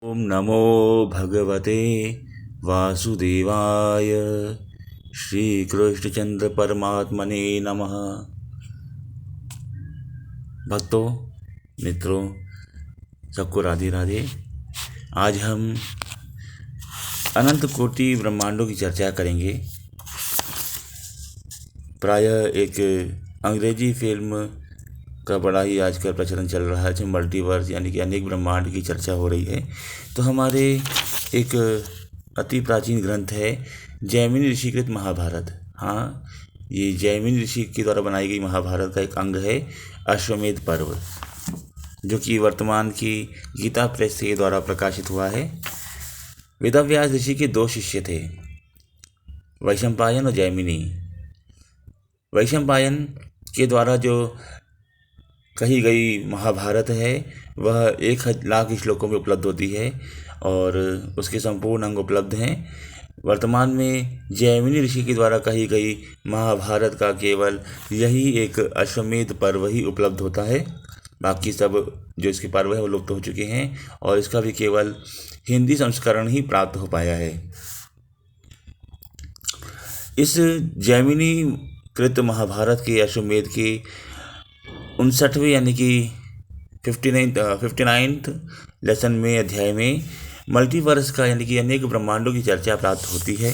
ओम नमो भगवते वासुदेवाय। श्री कृष्णचंद्र परमात्मने नमः। भक्तों, मित्रों, सबको राधे राधे। आज हम अनंत कोटि ब्रह्मांडों की चर्चा करेंगे। प्रायः एक अंग्रेजी फिल्म का बड़ा ही आजकल प्रचलन चल रहा है, जिसमें मल्टीवर्स यानी कि अनेक ब्रह्मांड की चर्चा हो रही है। तो हमारे एक अति प्राचीन ग्रंथ है जैमिनी ऋषिकृत महाभारत। हाँ, ये जैमिनी ऋषि के द्वारा बनाई गई महाभारत का एक अंग है अश्वमेध पर्व, जो कि वर्तमान की गीता प्रेस के द्वारा प्रकाशित हुआ है। वेदव्यास ऋषि के दो शिष्य थे, वैशंपायन और जैमिनी। वैशंपायन के द्वारा जो कही गई महाभारत है वह 1,00,000 श्लोकों में उपलब्ध होती है और उसके संपूर्ण अंग उपलब्ध हैं। वर्तमान में जैमिनी ऋषि के द्वारा कही गई महाभारत का केवल यही एक अश्वमेध पर्व ही उपलब्ध होता है। बाकी सब जो इसके पर्व है वो लुप्त हो चुके हैं और इसका भी केवल हिंदी संस्करण ही प्राप्त हो पाया है। इस जैमिनी कृत महाभारत के अश्वमेध के 59वें यानी कि 59th लेसन में अध्याय में मल्टीवर्स का यानी कि अनेक ब्रह्मांडों की चर्चा प्राप्त होती है।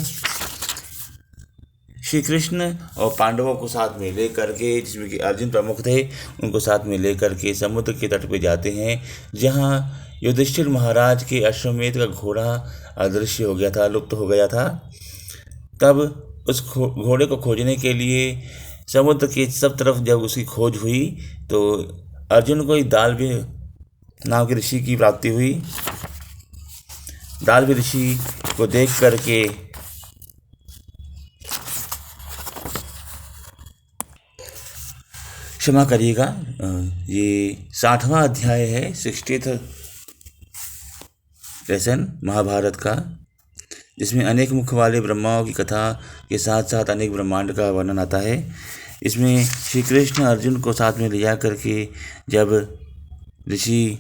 श्री कृष्ण और पांडवों को साथ में लेकर के, जिसमें कि अर्जुन प्रमुख थे, उनको साथ में लेकर के समुद्र के तट पर जाते हैं, जहां युधिष्ठिर महाराज के अश्वमेध का घोड़ा अदृश्य हो गया था, लुप्त हो गया था। तब उस घोड़े को खोजने के लिए समुद्र की सब तरफ जब उसकी खोज हुई तो अर्जुन को दाल्भी नाम के ऋषि की प्राप्ति हुई। दाल्भी ऋषि को देख करके क्षमा करिएगा, ये 60वां अध्याय है, 60th लेसन महाभारत का, जिसमें अनेक मुख वाले ब्रह्माओं की कथा के साथ साथ अनेक ब्रह्मांड का वर्णन आता है। इसमें श्री कृष्ण अर्जुन को साथ में ले जा करके जब ऋषि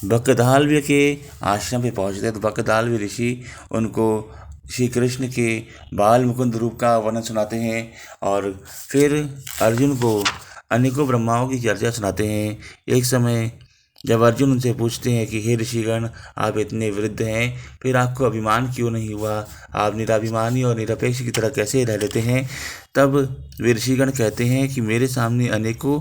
बकदाल्व्य के आश्रम पे पहुंचते तो बकदाल्व्य ऋषि उनको श्री कृष्ण के बाल मुकुंद रूप का वर्णन सुनाते हैं और फिर अर्जुन को अनेकों ब्रह्माओं की चर्चा सुनाते हैं। एक समय जब अर्जुन उनसे पूछते हैं कि हे ऋषिगण, आप इतने वृद्ध हैं, फिर आपको अभिमान क्यों नहीं हुआ? आप निराभिमानी और निरपेक्ष की तरह कैसे रह लेते हैं? तब वे ऋषिगण कहते हैं कि मेरे सामने अनेकों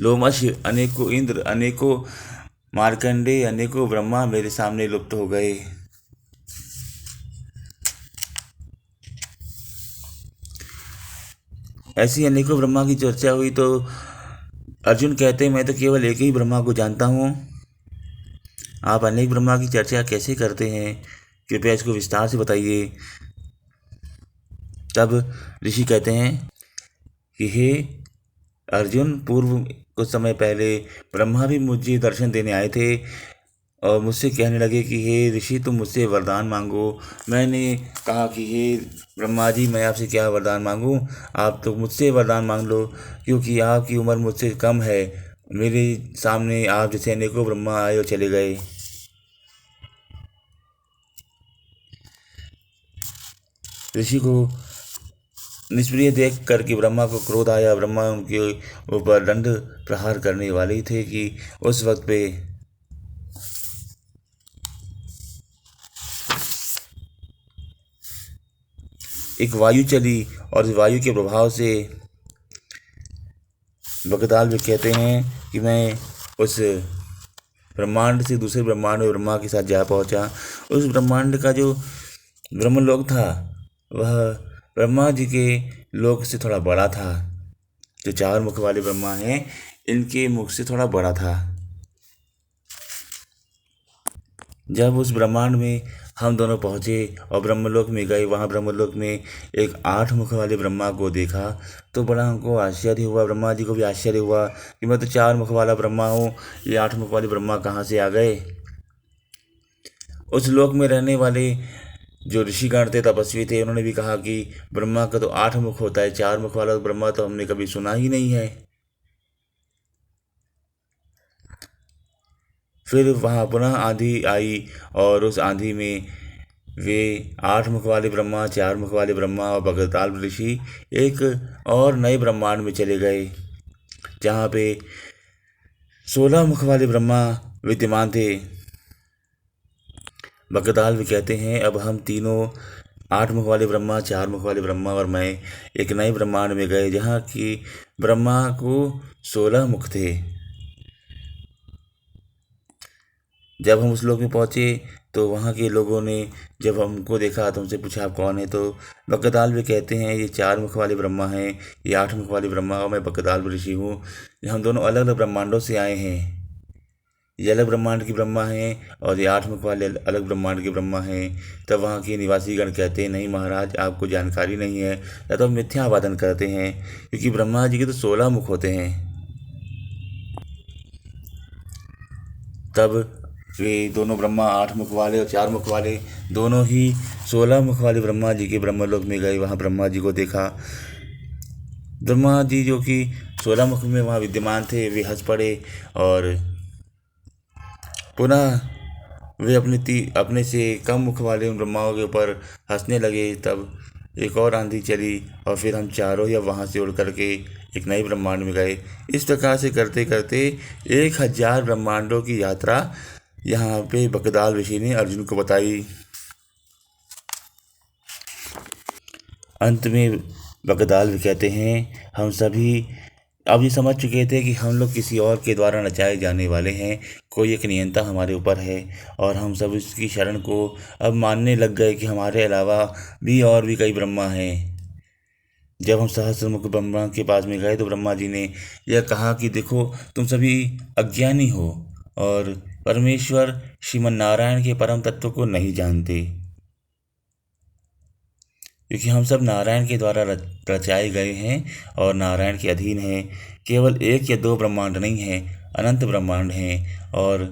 लोमश, अनेकों इंद्र, अनेकों मार्कंडे, अनेकों ब्रह्मा मेरे सामने लुप्त हो गए। ऐसी अनेकों ब्रह्मा की चर्चा हुई तो अर्जुन कहते हैं मैं तो केवल एक ही ब्रह्मा को जानता हूँ, आप अनेक ब्रह्मा की चर्चा कैसे करते हैं? कृपया इसको विस्तार से बताइए। तब ऋषि कहते हैं कि हे अर्जुन, पूर्व कुछ समय पहले ब्रह्मा भी मुझे दर्शन देने आए थे और मुझसे कहने लगे कि हे ऋषि, तुम मुझसे वरदान मांगो। मैंने कहा कि हे ब्रह्मा जी, मैं आपसे क्या वरदान मांगूं? आप तो मुझसे वरदान मांग लो, क्योंकि आपकी उम्र मुझसे कम है। मेरे सामने आप जैसे अनेकों ब्रह्मा आए और चले गए। ऋषि को निष्प्रिय देख करके ब्रह्मा को क्रोध आया। ब्रह्मा उनके ऊपर दंड प्रहार करने वाले थे कि उस वक्त पे एक वायु चली और इस वायु के प्रभाव से बकदाल भी कहते हैं कि मैं उस ब्रह्मांड से दूसरे ब्रह्मांड में ब्रह्मा के साथ जा पहुंचा। उस ब्रह्मांड का जो ब्रह्मलोक था वह ब्रह्मा जी के लोक से थोड़ा बड़ा था। जो 4 मुख वाले ब्रह्मा हैं, इनके मुख से थोड़ा बड़ा था। जब उस ब्रह्मांड में हम दोनों पहुँचे और ब्रह्मलोक में गए, वहाँ ब्रह्मलोक में एक 8 मुख वाले ब्रह्मा को देखा तो बड़ा हमको आश्चर्य हुआ। ब्रह्मा जी को भी आश्चर्य हुआ कि मैं तो 4 मुख वाला ब्रह्मा हूँ, ये 8 मुख वाले ब्रह्मा कहाँ से आ गए? उस लोक में रहने वाले जो ऋषिगण थे, तपस्वी थे, उन्होंने भी कहा कि ब्रह्मा का तो 8 मुख होता है, 4 मुख वाला ब्रह्मा तो हमने कभी सुना ही नहीं है। फिर वहाँ पुनः आंधी आई और उस आंधी में वे 8 मुख वाले ब्रह्मा, 4 मुख वाले ब्रह्मा और भगताल ऋषि एक और नए ब्रह्मांड में चले गए, जहाँ पे 16 मुख वाले ब्रह्मा विद्यमान थे। भगताल भी कहते हैं अब हम तीनों 8 मुख वाले ब्रह्मा, 4 मुख वाले ब्रह्मा और मैं एक नए ब्रह्मांड में गए, जहाँ की ब्रह्मा को 16 मुख थे। जब हम उस लोक में पहुँचे तो वहाँ के लोगों ने जब हमको देखा तो हमसे पूछा आप कौन है, तो बकदाल भी कहते हैं ये 4 मुख वाले ब्रह्मा हैं, ये 8 मुख वाले ब्रह्मा और मैं बकदाल ऋषि हूँ। हम दोनों अलग अलग ब्रह्मांडों से आए हैं। ये अलग ब्रह्मांड की ब्रह्मा हैं और ये 8 मुख वाले अलग ब्रह्मांड के ब्रह्मा हैं। तब वहाँ के निवासीगण कहते हैं नहीं महाराज, आपको जानकारी नहीं है या तो मिथ्या वादन करते हैं, क्योंकि ब्रह्मा जी के तो 16 मुख होते हैं। तब वे दोनों ब्रह्मा 8 मुख वाले और 4 मुख वाले दोनों ही 16 मुख वाले ब्रह्मा जी के ब्रह्मलोक में गए। वहाँ ब्रह्मा जी को देखा। ब्रह्मा जी जो कि 16 मुख में वहाँ विद्यमान थे, वे हंस पड़े और पुनः वे अपने से कम मुख वाले उन ब्रह्माओं के ऊपर हंसने लगे। तब एक और आंधी चली और फिर हम चारों ही अब वहाँ से उड़ करके एक नए ब्रह्मांड में गए। इस प्रकार से करते करते 1000 ब्रह्मांडों की यात्रा यहाँ पे बकदाल ऋषि ने अर्जुन को बताई। अंत में बकदाल भी कहते हैं हम सभी अब ये समझ चुके थे कि हम लोग किसी और के द्वारा नचाए जाने वाले हैं, कोई एक नियंता हमारे ऊपर है और हम सब इसकी शरण को अब मानने लग गए कि हमारे अलावा भी और भी कई ब्रह्मा हैं। जब हम सहस्त्रमुख ब्रह्मा के पास में गए तो ब्रह्मा जी ने यह कहा कि देखो तुम सभी अज्ञानी हो और परमेश्वर श्रीमन नारायण के परम तत्व को नहीं जानते, क्योंकि हम सब नारायण के द्वारा रचाए गए हैं और नारायण के अधीन हैं। केवल 1 या 2 ब्रह्मांड नहीं हैं, अनंत ब्रह्मांड हैं और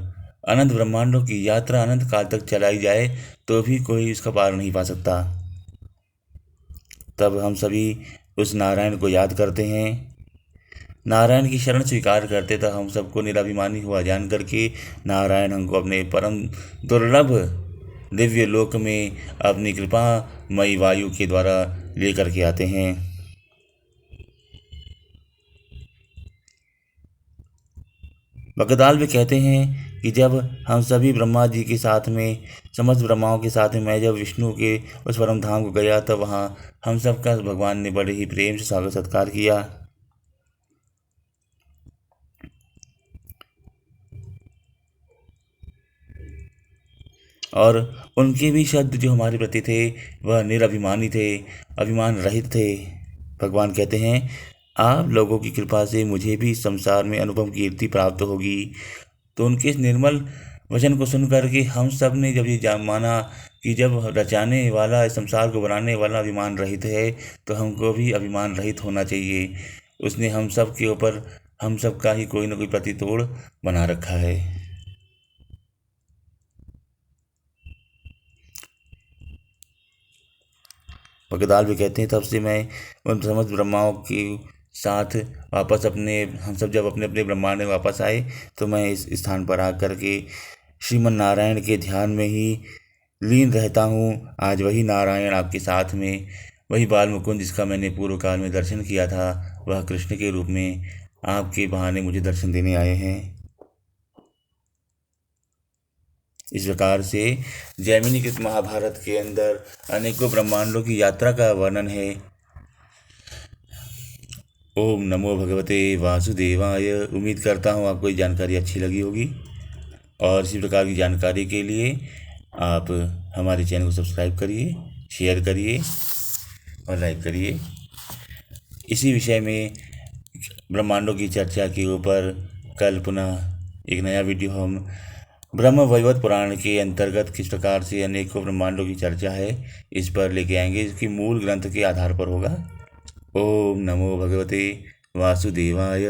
अनंत ब्रह्मांडों की यात्रा अनंत काल तक चलाई जाए तो भी कोई इसका पार नहीं पा सकता। तब हम सभी उस नारायण को याद करते हैं, नारायण की शरण स्वीकार करते, तब हम सबको निराभिमानी हुआ जान करके नारायण हमको अपने परम दुर्लभ दिव्य लोक में अपनी कृपामयी वायु के द्वारा लेकर के आते हैं। बकदाल भी कहते हैं कि जब हम सभी ब्रह्मा जी के साथ में समस्त ब्रह्माओं के साथ में मैं जब विष्णु के उस परम धाम को गया तब वहाँ हम सबका भगवान ने बड़े ही प्रेम से स्वागत सत्कार किया। और उनके भी शब्द जो हमारे प्रति थे वह निरभिमानी थे, अभिमान रहित थे। भगवान कहते हैं आप लोगों की कृपा से मुझे भी संसार में अनुपम कीर्ति प्राप्त होगी। तो उनके इस निर्मल वचन को सुन करके हम सब ने जब ये माना कि जब रचाने वाला इस संसार को बनाने वाला अभिमान रहित है तो हमको भी अभिमान रहित होना चाहिए। उसने हम सब के ऊपर हम सब का ही कोई ना कोई प्रतितोड़ बना रखा है। बकदाल भी कहते हैं तब से मैं उन समस्त ब्रह्माओं के साथ वापस हम सब जब अपने अपने ब्रह्मांड में वापस आए तो मैं इस स्थान पर आकर के श्रीमन नारायण के ध्यान में ही लीन रहता हूँ। आज वही नारायण आपके साथ में, वही बाल मुकुंद जिसका मैंने पूर्व काल में दर्शन किया था, वह कृष्ण के रूप में आपके बहाने मुझे दर्शन देने आए हैं। इस प्रकार से जैमिनीकृत महाभारत के अंदर अनेकों ब्रह्मांडों की यात्रा का वर्णन है। ओम नमो भगवते वासुदेवाय। उम्मीद करता हूँ आपको ये जानकारी अच्छी लगी होगी और इसी प्रकार की जानकारी के लिए आप हमारे चैनल को सब्सक्राइब करिए, शेयर करिए और लाइक करिए। इसी विषय में ब्रह्मांडों की चर्चा के ऊपर कल पुनः एक नया वीडियो हम ब्रह्म वैवर्त पुराण के अंतर्गत किस प्रकार से अनेकों ब्रह्मांडों की चर्चा है इस पर लेके आएंगे, इसकी मूल ग्रंथ के आधार पर होगा। ओम नमो भगवते वासुदेवाय।